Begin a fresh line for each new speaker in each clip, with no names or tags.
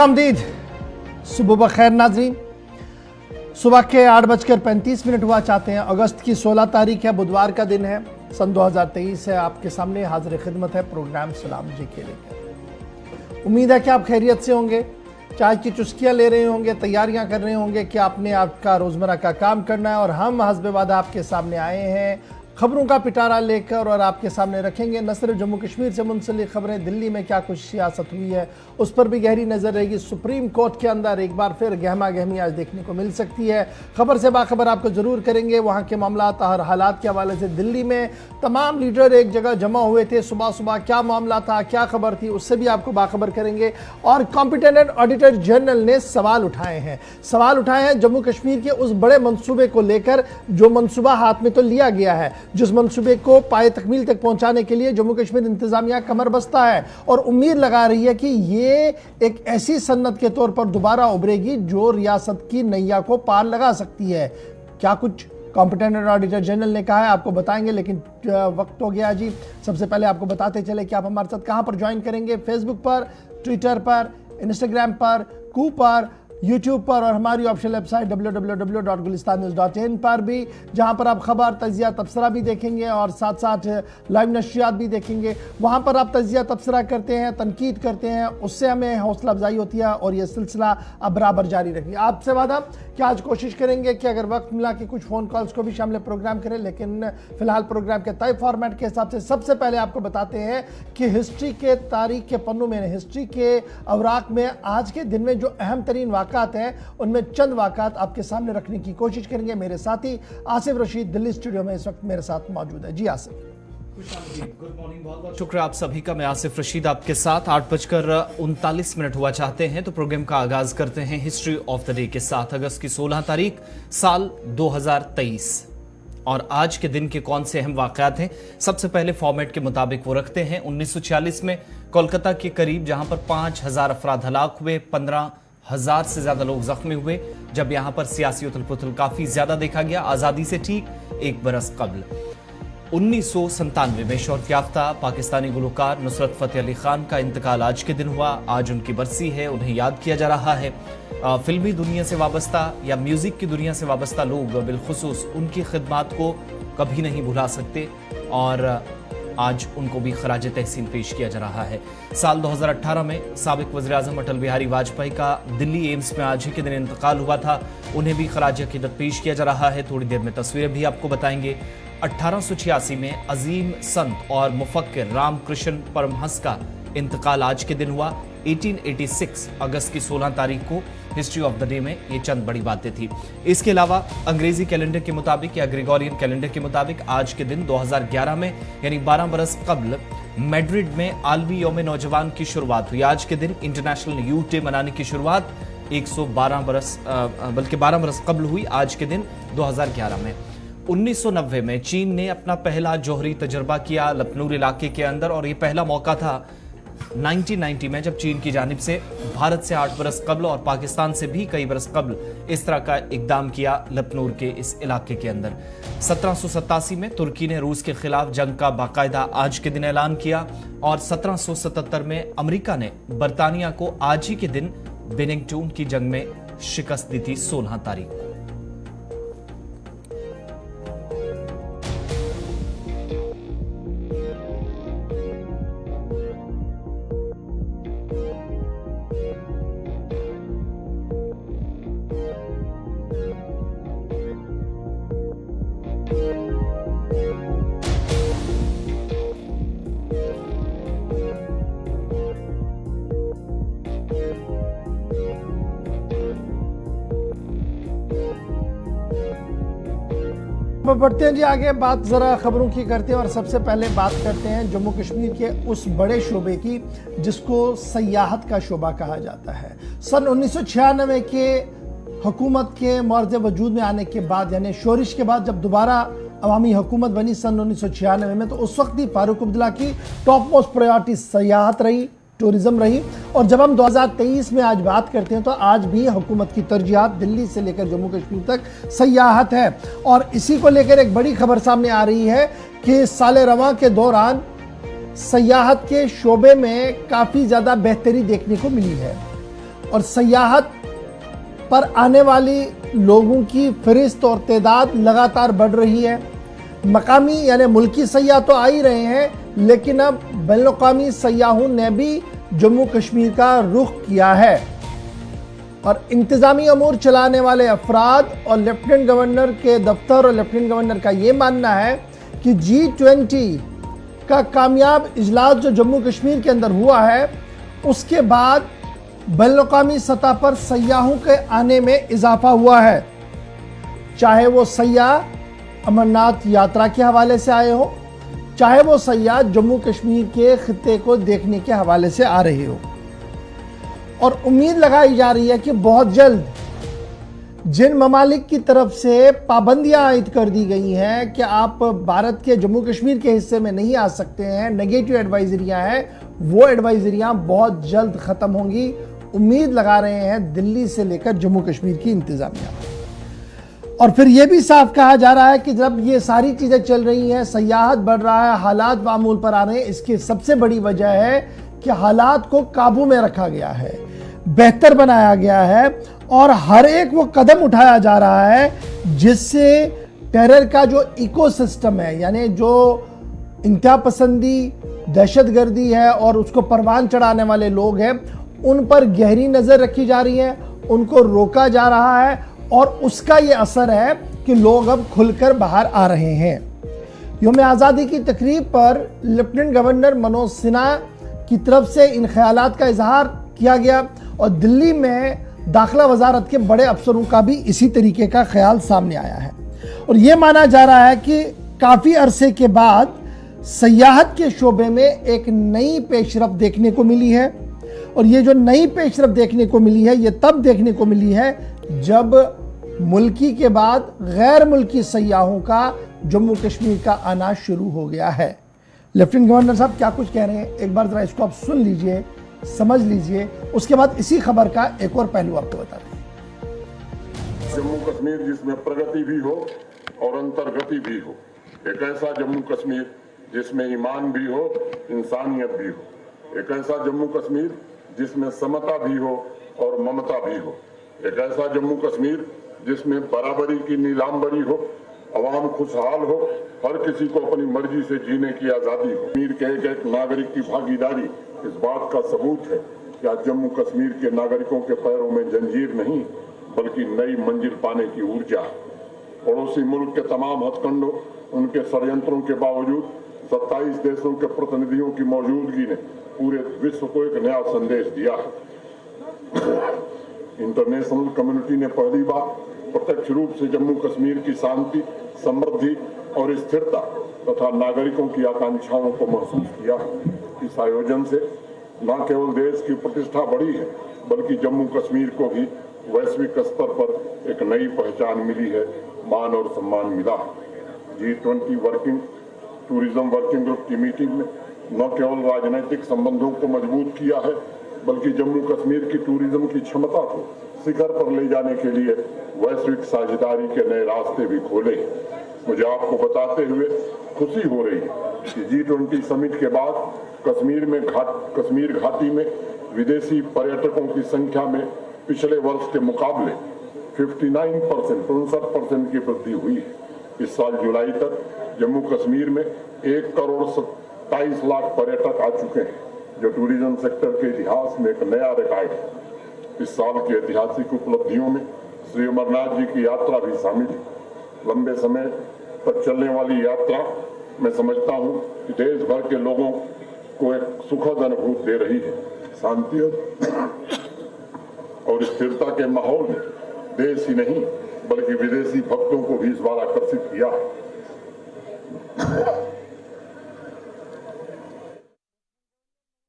आमदीद। सुबह बखैर नाजरीन। सुबह के 8:35 हुआ चाहते हैं। अगस्त की 16 तारीख है, बुधवार का दिन है, सन 2023 है। आपके सामने हाजिर खिदमत है प्रोग्राम सलाम जी के लिए। उम्मीद है कि आप खैरियत से होंगे, चाय की चुस्कियाँ ले रहे होंगे, तैयारियां कर रहे होंगे कि आपने आपका रोज़मर्रा का काम करना है। और हम हस्बे वादा आपके सामने आए हैं खबरों का पिटारा लेकर, और आपके सामने रखेंगे न सिर्फ जम्मू कश्मीर से मुंसलिक खबरें, दिल्ली में क्या कुछ सियासत हुई है उस पर भी गहरी नज़र रहेगी। सुप्रीम कोर्ट के अंदर एक बार फिर गहमा गहमी आज देखने को मिल सकती है। खबर से बाखबर आपको ज़रूर करेंगे, वहाँ के मामला और हालात के हवाले से। दिल्ली में तमाम लीडर एक जगह जमा हुए थे सुबह सुबह, क्या मामला था, क्या खबर थी, उससे भी आपको बाखबर करेंगे। और कॉम्पिटेंट ऑडिटर जनरल ने सवाल उठाए हैं जम्मू कश्मीर के उस बड़े मंसूबे को लेकर जो मंसूबा हाथ में तो लिया गया है, जिस मंसूबे को पाए तकमील तक पहुंचाने के लिए जम्मू कश्मीर इंतजामिया कमर बस्ता है और उम्मीद लगा रही है कि ये एक ऐसी सन्नत के तौर पर दोबारा उभरेगी जो रियासत की नैया को पार लगा सकती है। क्या कुछ कॉम्पिटेंट ऑडिटर जनरल ने कहा है आपको बताएंगे, लेकिन वक्त हो गया जी। सबसे पहले आपको बताते चले कि आप हमारे साथ कहां पर ज्वाइन करेंगे। फेसबुक पर, ट्विटर पर, इंस्टाग्राम पर, कू पर, यूट्यूब पर और हमारी ऑफिशियल वेबसाइट www.gulistannews.in पर भी, जहां पर आप खबर, तजिया, तबसरा भी देखेंगे और साथ साथ लाइव नशियात भी देखेंगे। वहां पर आप तजिया तबसरा करते हैं, तनकीद करते हैं, उससे हमें हौसला अफजाई होती है और यह सिलसिला अब बराबर जारी रखेंगे। आपसे वादा कि आज कोशिश करेंगे कि अगर वक्त मिला कि कुछ फ़ोन कॉल्स को भी शामिल प्रोग्राम करें, लेकिन फिलहाल प्रोग्राम के तय फॉर्मेट के हिसाब से सबसे पहले आपको बताते हैं कि हिस्ट्री के तारीख के पन्नों में, हिस्ट्री के अवराक में आज के दिन में जो अहम तरीन वाक़ात हैं उनमें चंद वाक़ात आपके सामने रखने की कोशिश करेंगे। मेरे साथी आसिफ रशीद दिल्ली स्टूडियो में इस वक्त मेरे साथ मौजूद है। जी आसिफ।
गुड मॉर्निंग, बहुत बहुत शुक्रिया आप सभी का। मैं आसिफ रशीद आपके साथ। 8:39 हुआ चाहते हैं तो प्रोग्राम का आगाज करते हैं हिस्ट्री ऑफ द डे के साथ। अगस्त की 16 तारीख साल 2023 और आज के दिन के कौन से अहम वाकयात हैं, सबसे पहले फॉर्मेट के मुताबिक वो रखते हैं। 1946 में कोलकाता के करीब जहां पर 5000 अफराद हलाक हुए, 15,000 से ज्यादा लोग जख्मी हुए, जब यहां पर सियासी उथल पुथल काफी ज्यादा देखा गया। आजादी से ठीक एक बरस कबल 1997 में शोहरत याफ्ता पाकिस्तानी गुलकार नुसरत फतेह अली खान का इंतकाल आज के दिन हुआ। आज उनकी बरसी है, उन्हें याद किया जा रहा है। फिल्मी दुनिया से वाबस्ता या म्यूजिक की दुनिया से वाबस्ता लोग बिलखुसूस उनकी खिदमात को कभी नहीं भुला सकते और आज उनको भी खराज तहसीन पेश किया जा रहा है। साल 2018 में साबिक वज़ीर आज़म अटल बिहारी वाजपेयी का दिल्ली एम्स में आज ही के दिन इंतकाल हुआ था, उन्हें भी खराज अकीदत पेश किया जा रहा है। थोड़ी देर में तस्वीरें भी आपको बताएंगे। 1886 में अजीम संत और मुफक्किर रामकृष्ण परमहंस का इंतकाल आज के दिन हुआ। 1886 अगस्त की 16 तारीख को हिस्ट्री ऑफ द डे में ये चंद बड़ी बातें थी। इसके अलावा अंग्रेजी कैलेंडर के मुताबिक या ग्रेगोरियन कैलेंडर के मुताबिक आज के दिन 2011 में यानी 12 बरस कबल मैड्रिड में आलमी यौम नौजवान की शुरुआत हुई। आज के दिन इंटरनेशनल यूथ डे मनाने की शुरुआत 12 बरस कबल हुई, आज के दिन 2011 में। 1990 में चीन ने अपना पहला जौहरी तजर्बा किया लखनऊ इलाके के अंदर, और ये पहला मौका था 1990 में जब चीन की जानिब से भारत से 8 बरस कबल और पाकिस्तान से भी कई बरस कबल इस तरह का इकदाम किया लखनऊ के इस इलाके के अंदर। 1787 में तुर्की ने रूस के खिलाफ जंग का बाकायदा आज के दिन ऐलान किया और 1777 में अमेरिका ने बरतानिया को आज ही के दिन बेनिंगटन की जंग में शिकस्त दी थी 16 तारीख को।
बढ़ते हैं जी आगे, बात जरा खबरों की करते हैं और सबसे पहले बात करते हैं जम्मू कश्मीर के उस बड़े शोबे की जिसको सयाहत का शोबा कहा जाता है। सन 1996 के हुकूमत के मर्ज वजूद में आने के बाद, यानी शोरिश के बाद जब दोबारा अवामी हुकूमत बनी सन 1996 में, तो उस वक्त ही फारूक अब्दुल्ला की टॉप मोस्ट प्रायोरिटी सयाहत रही, टूरिज्म रही। और जब हम 2023 में आज बात करते हैं तो आज भी हुकूमत की तरजीहात दिल्ली से लेकर जम्मू कश्मीर तक सयाहत है। और इसी को लेकर एक बड़ी खबर सामने आ रही है कि साल रवां के दौरान सयाहत के शोबे में काफ़ी ज़्यादा बेहतरी देखने को मिली है। और सयाहत पर आने वाली लोगों की फहरिस्त और तादाद लगातार बढ़ रही है। मकामी यानी मुल्की सयाह तो आ ही रहे हैं, लेकिन अब बैनुल-अक़वामी सयाहों ने भी जम्मू कश्मीर का रुख किया है और इंतज़ामी अमूर चलाने वाले अफराद और लेफ्टिनेंट गवर्नर के दफ्तर और लेफ्टिनेंट गवर्नर का ये मानना है कि G20 का कामयाब इजलास जो जम्मू कश्मीर के अंदर हुआ है, उसके बाद बैनुल-अक़वामी सतह पर सयाहों के आने में इजाफा हुआ है। चाहे वो सयाह अमरनाथ यात्रा के हवाले से आए हो, चाहे वो सयाह जम्मू कश्मीर के खित्ते को देखने के हवाले से आ रहे हो। और उम्मीद लगाई जा रही है कि बहुत जल्द जिन ममालिक की तरफ से पाबंदियां आयद कर दी गई हैं कि आप भारत के जम्मू कश्मीर के हिस्से में नहीं आ सकते हैं, नेगेटिव एडवाइजरियां हैं, वो एडवाइजरियां बहुत जल्द ख़त्म होंगी। उम्मीद लगा रहे हैं दिल्ली से लेकर जम्मू कश्मीर की इंतज़ामिया। और फिर यह भी साफ कहा जा रहा है कि जब ये सारी चीज़ें चल रही हैं, सयाहत बढ़ रहा है, हालात मामूल पर आ रहे हैं, इसकी सबसे बड़ी वजह है कि हालात को काबू में रखा गया है, बेहतर बनाया गया है और हर एक वो कदम उठाया जा रहा है जिससे टेरर का जो इकोसिस्टम है, यानी जो इंतहा पसंदी, दहशतगर्दी है और उसको परवान चढ़ाने वाले लोग हैं, उन पर गहरी नज़र रखी जा रही है, उनको रोका जा रहा है और उसका ये असर है कि लोग अब खुलकर बाहर आ रहे हैं। यौम आज़ादी की तकरीब पर लेफ्टिनेंट गवर्नर मनोज सिन्हा की तरफ से इन ख्यालात का इजहार किया गया और दिल्ली में दाखिला वजारत के बड़े अफसरों का भी इसी तरीके का ख्याल सामने आया है। और ये माना जा रहा है कि काफ़ी अरसे के बाद सयाहत के शोबे में एक नई पेशरफ देखने को मिली है और ये जो नई पेशरफ देखने को मिली है, ये तब देखने को मिली है जब मुल्की के बाद गैर मुल्की सयाहों का जम्मू कश्मीर का आना शुरू हो गया है। लेफ्टिनेंट गवर्नर साहब क्या कुछ कह रहे हैं, एक बार जरा इसको आप सुन लीजिए, समझ लीजिए, उसके बाद इसी खबर का एक और पहलू आपको बता दें।
जम्मू कश्मीर जिसमें प्रगति भी हो और अंतर्गति भी हो, एक ऐसा जम्मू कश्मीर जिसमें ईमान भी हो, इंसानियत भी हो, एक ऐसा जम्मू कश्मीर जिसमें समता भी हो और ममता भी हो, एक ऐसा जम्मू कश्मीर जिसमें बराबरी की नीलामबरी हो, अवाम खुशहाल हो, हर किसी को अपनी मर्जी से जीने की आज़ादी हो। कश्मीर के एक एक नागरिक की भागीदारी इस बात का सबूत है कि आज जम्मू कश्मीर के नागरिकों के पैरों में जंजीर नहीं बल्कि नई मंजिल पाने की ऊर्जा। पड़ोसी मुल्क के तमाम हथकंडों, उनके षड्यंत्रों के बावजूद 27 देशों के प्रतिनिधियों की मौजूदगी ने पूरे विश्व को एक नया संदेश दिया है। इंटरनेशनल कम्युनिटी ने पहली बार प्रत्यक्ष रूप से जम्मू कश्मीर की शांति, समृद्धि और स्थिरता तथा नागरिकों की आकांक्षाओं को महसूस किया। इस आयोजन से न केवल देश की प्रतिष्ठा बढ़ी है बल्कि जम्मू कश्मीर को भी वैश्विक स्तर पर एक नई पहचान मिली है, मान और सम्मान मिला। G20 टूरिज्म वर्किंग ग्रुप की मीटिंग में न केवल राजनीतिक संबंधों को मजबूत किया है बल्कि जम्मू कश्मीर की टूरिज्म की क्षमता को शिखर पर ले जाने के लिए वैश्विक साझेदारी के नए रास्ते भी खोले। मुझे आपको बताते हुए खुशी हो रही है कि G20 समिट के बाद कश्मीर घाटी में विदेशी पर्यटकों की संख्या में पिछले वर्ष के मुकाबले 59% की वृद्धि हुई है। इस साल जुलाई तक जम्मू कश्मीर में 1,27,00,000 पर्यटक आ चुके हैं, जो टूरिज्म सेक्टर के इतिहास में एक नया रिकॉर्ड है। इस साल की ऐतिहासिक उपलब्धियों में श्री अमरनाथ जी की यात्रा भी शामिल है। लंबे समय तक चलने वाली यात्रा मैं समझता हूँ कि देश भर के लोगों को एक सुखद अनुभूति दे रही है। शांति और स्थिरता के माहौल में देश ही नहीं बल्कि विदेशी भक्तों को भी इस बार आकर्षित किया है।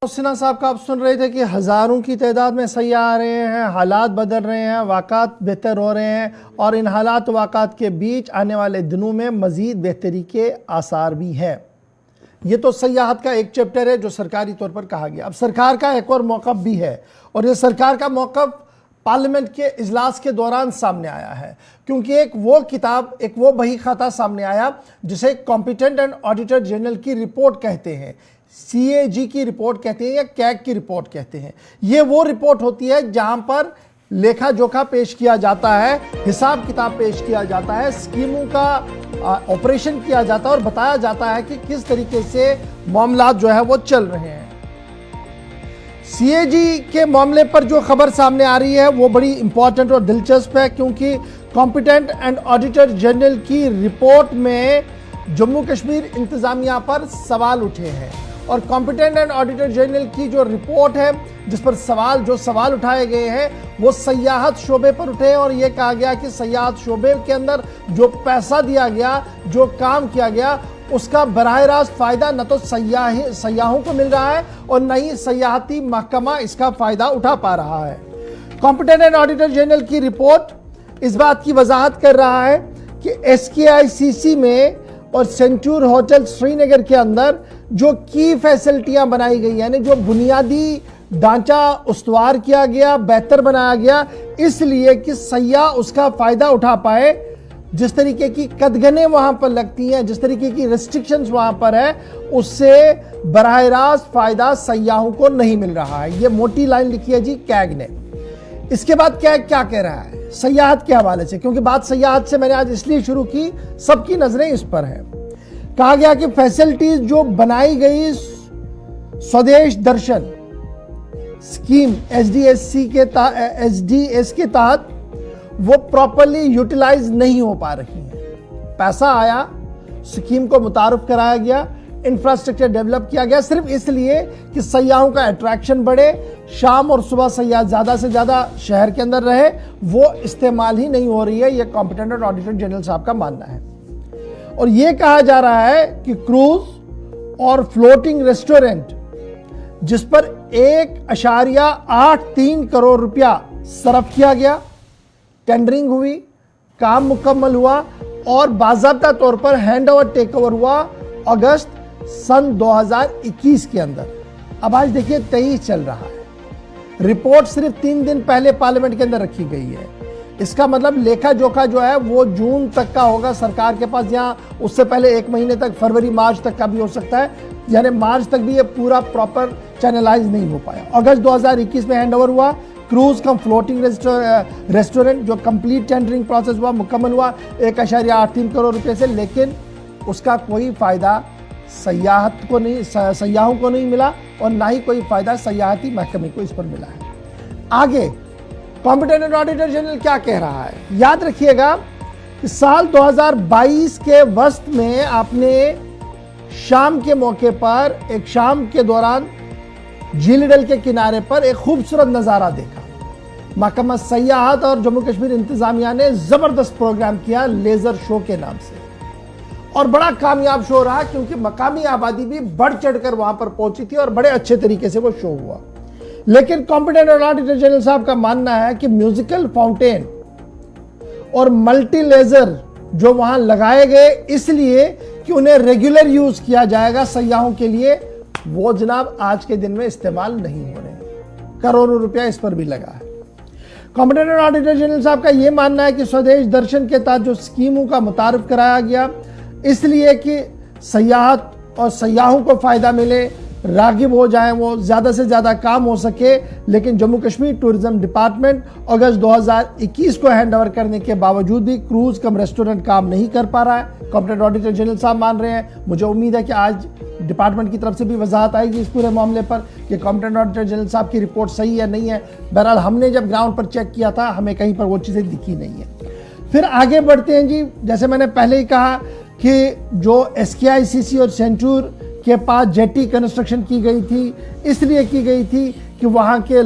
सिन्हा साहब का आप सुन रहे थे कि हज़ारों की तादाद में सयाह आ रहे हैं, हालात बदल रहे हैं, वाक़ात बेहतर हो रहे हैं और इन हालात वाक़ात के बीच आने वाले दिनों में मज़ीद बेहतरी के आसार भी हैं। ये तो सयाहत का एक चैप्टर है जो सरकारी तौर पर कहा गया। अब सरकार का एक और मौक़िफ़ भी है और ये सरकार का मौक़िफ़ पार्लियामेंट के इजलास के दौरान सामने आया है, क्योंकि एक वो बही खाता सामने आया जिसे कॉम्पिटेंट एंड ऑडिटर जनरल की रिपोर्ट कहते हैं। CAG की रिपोर्ट कहते हैं या कैग की रिपोर्ट कहते हैं। ये वो रिपोर्ट होती है जहां पर लेखा जोखा पेश किया जाता है, हिसाब किताब पेश किया जाता है, स्कीमों का ऑपरेशन किया जाता है और बताया जाता है कि किस तरीके से मामला जो है वो चल रहे हैं। CAG के मामले पर जो खबर सामने आ रही है वो बड़ी इंपॉर्टेंट और दिलचस्प है, क्योंकि कॉम्पिटेंट एंड ऑडिटर जनरल की रिपोर्ट में जम्मू कश्मीर इंतजामिया पर सवाल उठे हैं। और कॉम्पिटेंट एंड ऑडिटर जनरल की जो रिपोर्ट है जिस पर सवाल उठाए गए हैं वो सयाहत शोबे पर उठे हैं। और ये कहा गया कि सयाहत शोबे के अंदर जो पैसा दिया गया, जो काम किया गया, उसका बराह रास्त फायदा न तो सयाहों को मिल रहा है और न ही सयाहती महकमा इसका फायदा उठा पा रहा है। कॉम्पिटेंट एंड ऑडिटर जनरल की रिपोर्ट इस बात की वजाहत कर रहा है कि SKICC में और सेंचुर होटल श्रीनगर के अंदर जो की फैसिलिटियां बनाई गई, यानी जो बुनियादी ढांचा उस्तवार किया गया, बेहतर बनाया गया, इसलिए कि सयाह उसका फायदा उठा पाए। जिस तरीके की कदगने वहां पर लगती हैं, जिस तरीके की रेस्ट्रिक्शंस वहां पर है, उससे बराह रास्त फायदा सयाहों को नहीं मिल रहा है। ये मोटी लाइन लिखी है जी कैग ने। इसके बाद कैग क्या कह रहा है सयाहत के हवाले से, क्योंकि बात सयाहत से मैंने आज इसलिए शुरू की, सबकी नजरें इस पर है। कहा गया कि फैसिलिटीज जो बनाई गई स्वदेश दर्शन स्कीम SDS के तहत वो प्रॉपरली यूटिलाइज नहीं हो पा रही है। पैसा आया, स्कीम को मुतारुफ कराया गया, इंफ्रास्ट्रक्चर डेवलप किया गया सिर्फ इसलिए कि सयाहों का अट्रैक्शन बढ़े, शाम और सुबह सयाह ज़्यादा से ज़्यादा शहर के अंदर रहे, वो इस्तेमाल ही नहीं हो रही है। ये कॉम्पिटेंट ऑडिटर जनरल साहब का मानना है। और ये कहा जा रहा है कि क्रूज और फ्लोटिंग रेस्टोरेंट जिस पर 1.83 करोड़ रुपया सर्फ किया गया, टेंडरिंग हुई, काम मुकम्मल हुआ और बाज़ाब्ता तौर पर हैंड ओवर टेक ओवर हुआ अगस्त सन 2021 के अंदर। अब आज देखिए 23 चल रहा है, रिपोर्ट सिर्फ 3 दिन पहले पार्लियामेंट के अंदर रखी गई है। इसका मतलब लेखा जोखा जो है वो जून तक का होगा सरकार के पास, या उससे पहले 1 महीने तक, फरवरी मार्च तक का भी हो सकता है, यानी मार्च तक भी ये पूरा प्रॉपर चैनलाइज नहीं हो पाया। अगस्त 2021 में हैंडओवर हुआ, क्रूज कम फ्लोटिंग रेस्टोरेंट जो कंप्लीट टेंडरिंग प्रोसेस हुआ, मुकम्मल हुआ 1.83 करोड़ रुपए से, लेकिन उसका कोई फायदा सयाहों को नहीं मिला और ना ही कोई फायदा सयाहती महकमे को इस पर मिला है। आगे कॉम्पिटेंट ऑडिटर जनरल क्या कह रहा है, याद रखिएगा कि साल 2022 के वस्त में आपने शाम के मौके पर, एक शाम के दौरान झील डल के किनारे पर एक खूबसूरत नज़ारा देखा। महकमा सयाहत और जम्मू कश्मीर इंतजामिया ने जबरदस्त प्रोग्राम किया लेजर शो के नाम से, और बड़ा कामयाब शो रहा क्योंकि मकामी आबादी भी बढ़ चढ़कर वहां पर पहुंची थी और बड़े अच्छे तरीके से वो शो हुआ। लेकिन कॉम्पिटेंट ऑडिटर जनरल साहब का मानना है कि म्यूजिकल फाउंटेन और मल्टी लेजर जो वहां लगाए गए इसलिए कि उन्हें रेगुलर यूज किया जाएगा सयाहों के लिए, वो जनाब आज के दिन में इस्तेमाल नहीं हो रहे, करोड़ों रुपया इस पर भी लगा है। कॉम्पिटेंट ऑडिटर जनरल साहब का यह मानना है कि स्वदेश दर्शन के तहत जो स्कीमों का मुतारिफ कराया गया इसलिए कि सयाहत और सयाहों को फायदा मिले, रागिब हो जाए, वो ज़्यादा से ज़्यादा काम हो सके, लेकिन जम्मू कश्मीर टूरिज्म डिपार्टमेंट अगस्त 2021 को हैंड ओवर करने के बावजूद भी क्रूज कम रेस्टोरेंट काम नहीं कर पा रहा है। कॉम्पिटेंट ऑडिटर जनरल साहब मान रहे हैं, मुझे उम्मीद है कि आज डिपार्टमेंट की तरफ से भी वजाहत आएगी इस पूरे मामले पर कि कॉम्पिटेंट ऑडिटर जनरल साहब की रिपोर्ट सही है नहीं है। बहरहाल हमने जब ग्राउंड पर चेक किया था हमें कहीं पर वो चीज़ें दिखी नहीं है। फिर आगे बढ़ते हैं जी, जैसे मैंने पहले ही कहा कि जो SKICC और सेंचुर के पास जेटी कंस्ट्रक्शन की गई थी, इसलिए की गई थी कि वहाँ के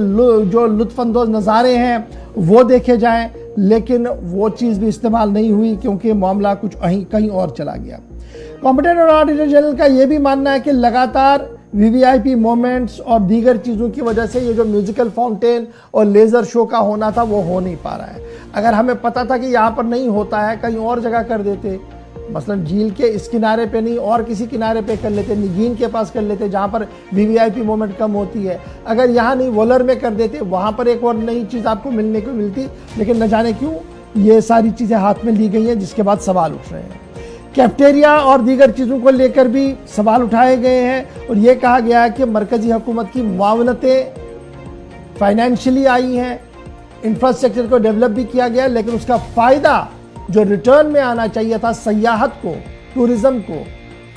जो लुत्फानंदोज नज़ारे हैं वो देखे जाएं, लेकिन वो चीज़ भी इस्तेमाल नहीं हुई क्योंकि मामला कुछ कहीं और चला गया। कॉम्पिटेंट ऑडिटर जनरल का ये भी मानना है कि लगातार VVIP मोमेंट्स और दीगर चीज़ों की वजह से ये जो म्यूजिकल फाउंटेन और लेज़र शो का होना था वो हो नहीं पा रहा है। अगर हमें पता था कि यहाँ पर नहीं होता है, कहीं और जगह कर देते, मसलन झील के इस किनारे पे नहीं और किसी किनारे पे कर लेते, निगीन के पास कर लेते जहाँ पर VVIP मोमेंट कम होती है। अगर यहाँ नहीं वोलर में कर देते, वहाँ पर एक और नई चीज़ आपको मिलने को मिलती, लेकिन न जाने क्यों ये सारी चीज़ें हाथ में ली गई हैं, जिसके बाद सवाल उठ रहे हैं। कैफ्टेरिया और दीगर चीज़ों को लेकर भी सवाल उठाए गए हैं और ये कहा गया है कि मरकजी हुकूमत की मुआवनतें फाइनेंशियली आई हैं, इंफ्रास्ट्रक्चर को डेवलप भी किया गया, लेकिन उसका फ़ायदा जो रिटर्न में आना चाहिए था सयाहत को, टूरिज्म को,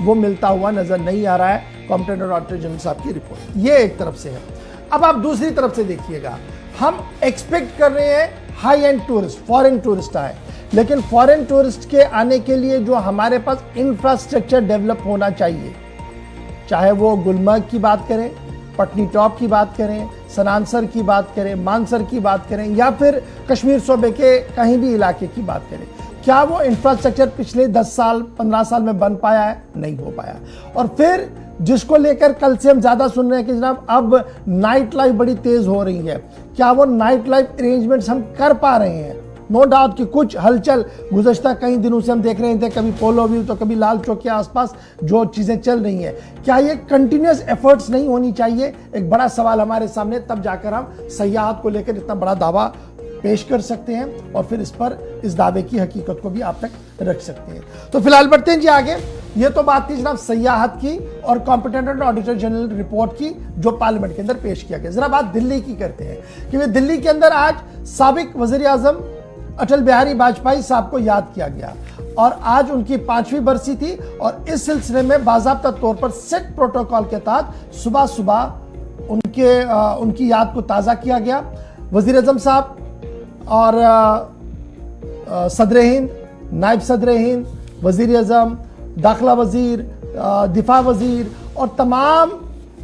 वो मिलता हुआ नज़र नहीं आ रहा है। कॉम्पिटेंट ऑडिटर जनरल साहब की रिपोर्ट ये एक तरफ से है। अब आप दूसरी तरफ से देखिएगा, हम एक्सपेक्ट कर रहे हैं high and tourist, foreign tourist आए, लेकिन फॉरेन टूरिस्ट के आने के लिए जो हमारे पास इंफ्रास्ट्रक्चर डेवलप होना चाहिए, चाहे वो गुलमर्ग की बात करें, पटनी टॉप की बात करें, सनानसर की बात करें, मानसर की बात करें, या फिर कश्मीर सूबे के कहीं भी इलाके की बात करें, क्या वो इंफ्रास्ट्रक्चर पिछले 10 साल 15 साल में बन पाया है? नहीं हो पाया। और फिर जिसको लेकर कल से हम ज़्यादा सुन रहे हैं कि जनाब अब नाइट लाइफ बड़ी तेज़ हो रही है, क्या वो नाइट लाइफ अरेंजमेंट्स हम कर पा रहे हैं? नो डाउट कि कुछ हलचल गुज़श्ता कई दिनों से हम देख रहे थे, कभी पोलो व्यू तो कभी लाल चौक के आसपास जो चीज़ें चल रही हैं, क्या ये कंटिन्यूस एफर्ट्स नहीं होनी चाहिए? एक बड़ा सवाल हमारे सामने, तब जाकर हम सयाहत को लेकर इतना बड़ा दावा पेश कर सकते हैं और फिर इस दावे की हकीकत को भी आप तक रख सकते हैं। तो फिलहाल बढ़ते हैं जी आगे। ये तो बात थी जनाब सयाहत की और कॉम्पिटेंट ऑडिटर जनरल रिपोर्ट की जो पार्लियामेंट के अंदर पेश किया गया। जरा बात दिल्ली की करते हैं, क्योंकि दिल्ली के अंदर आज साबिक वज़ीर आज़म अटल बिहारी वाजपेयी साहब को याद किया गया और आज उनकी 5वीं बरसी थी और इस सिलसिले में बाज़ाब्ता तौर पर सेट प्रोटोकॉल के तहत सुबह सुबह उनकी याद को ताज़ा किया गया। वज़ीर आज़म साहब और सदर हिंद, नायब सदर हिंद, वज़ीर आज़म, दाखिला वज़ीर, दिफा वज़ीर और तमाम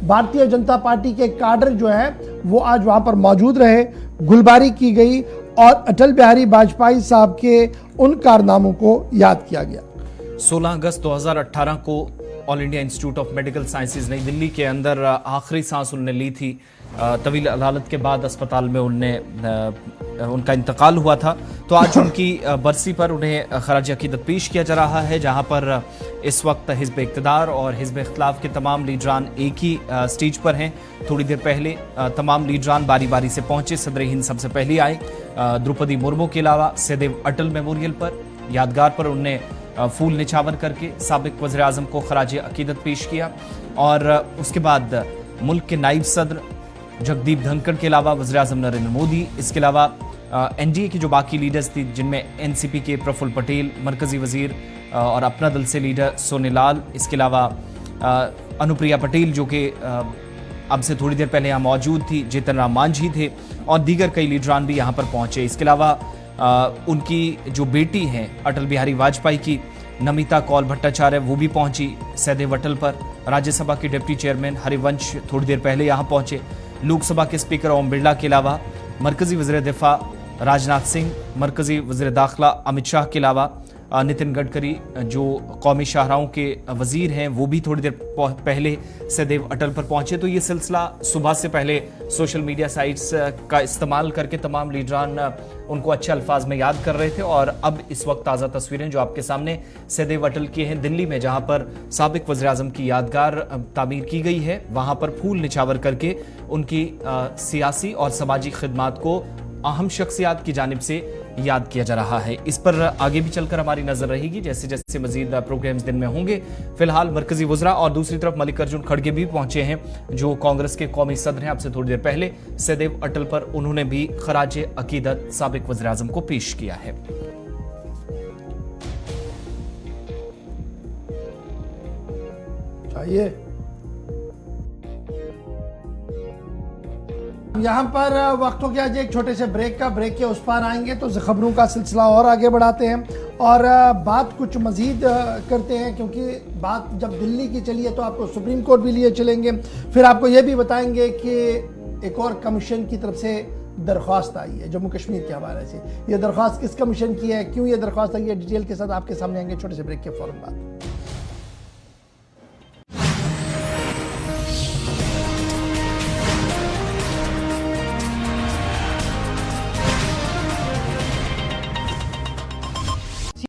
भारतीय जनता पार्टी के काडर जो हैं वो आज वहाँ पर मौजूद रहे। गुलबारी की गई और अटल बिहारी वाजपेयी साहब के उन कारनामों को याद किया गया।
16 अगस्त 2018 को all India institute of medical sciences नई दिल्ली के अंदर आखिरी सांस उन्होंने ली थी। तवील अदालत के बाद अस्पताल में उनका इंतकाल हुआ था। तो आज उनकी बरसी पर उन्हें खराज अकीदत पेश किया जा रहा है, जहां पर इस वक्त हिज़्ब इक़्तिदार और हिज़्ब इख्तिलाफ के तमाम लीडरान एक ही स्टेज पर हैं। थोड़ी देर पहले तमाम लीडरान बारी बारी से पहुंचे। सदर हिंद सबसे पहले आए, द्रौपदी मुर्मू के अलावा सहदेव अटल मेमोरियल पर, यादगार पर उनने फूल निछावर करके साबिक वज़ीर आज़म को खराज अकीदत पेश किया। और उसके बाद मुल्क के नायब सदर जगदीप धनखड़ के अलावा वज़ीर आज़म नरेंद्र मोदी, इसके अलावा एनडीए की जो बाकी लीडर्स थी, जिनमें एनसीपी के प्रफुल्ल पटेल, मरकजी वज़ीर और अपना दल से लीडर सोनेलाल, इसके अलावा अनुप्रिया पटेल जो कि अब से थोड़ी देर पहले यहाँ मौजूद थी, जीतन राम मांझी थे और दीगर कई लीडरान भी यहाँ पर पहुँचे। इसके अलावा उनकी जो बेटी हैं अटल बिहारी वाजपेयी की, नमिता कौल भट्टाचार्य, वो भी पहुंची सहदेव अटल पर। राज्यसभा के डिप्टी चेयरमैन हरिवंश थोड़ी देर पहले यहाँ पहुंचे। लोकसभा के स्पीकर ओम बिरला के अलावा मरकजी वज़ीर दिफा राजनाथ सिंह, मरकजी वज़ीर दाखिला अमित शाह के अलावा नितिन गडकरी जो कौमी शाहराहों के वज़ीर हैं, वो भी थोड़ी देर पहले सहदेव अटल पर पहुंचे। तो ये सिलसिला सुबह से पहले सोशल मीडिया साइट्स का इस्तेमाल करके तमाम लीडरान उनको अच्छे अल्फाज में याद कर रहे थे। और अब इस वक्त ताज़ा तस्वीरें जो आपके सामने सहदेव अटल की हैं दिल्ली में, जहां पर साबिक वज़ीर आज़म की यादगार तामीर की गई है, वहां पर फूल निछावर करके उनकी सियासी और समाजी खिदमात को अहम शख्सियात की जानिब से याद किया जा रहा है। इस पर आगे भी चलकर हमारी नजर रहेगी जैसे जैसे मजीद प्रोग्राम्स दिन में होंगे। फिलहाल मरकजी वज़रा और दूसरी तरफ मल्लिकार्जुन खड़गे भी पहुंचे हैं, जो कांग्रेस के कौमी सदर हैं। अब से थोड़ी देर पहले सहदेव अटल पर उन्होंने भी खराज अकीदत साबिक वज़ीर आज़म को पेश किया है।
चाहिए यहाँ पर वक्त हो गया जी एक छोटे से ब्रेक का। ब्रेक के उस पार आएंगे तो खबरों का सिलसिला और आगे बढ़ाते हैं और बात कुछ मजीद करते हैं, क्योंकि बात जब दिल्ली की चली है तो आपको सुप्रीम कोर्ट भी लिए चलेंगे। फिर आपको ये भी बताएंगे कि एक और कमीशन की तरफ से दरख्वास्त आई है जम्मू कश्मीर के हवाले से। ये दरख्वास्त किस कमीशन की है, क्यों ये दरख्वास्त आई है, डिटेल के साथ आपके सामने आएंगे छोटे से ब्रेक के फौरन बाद।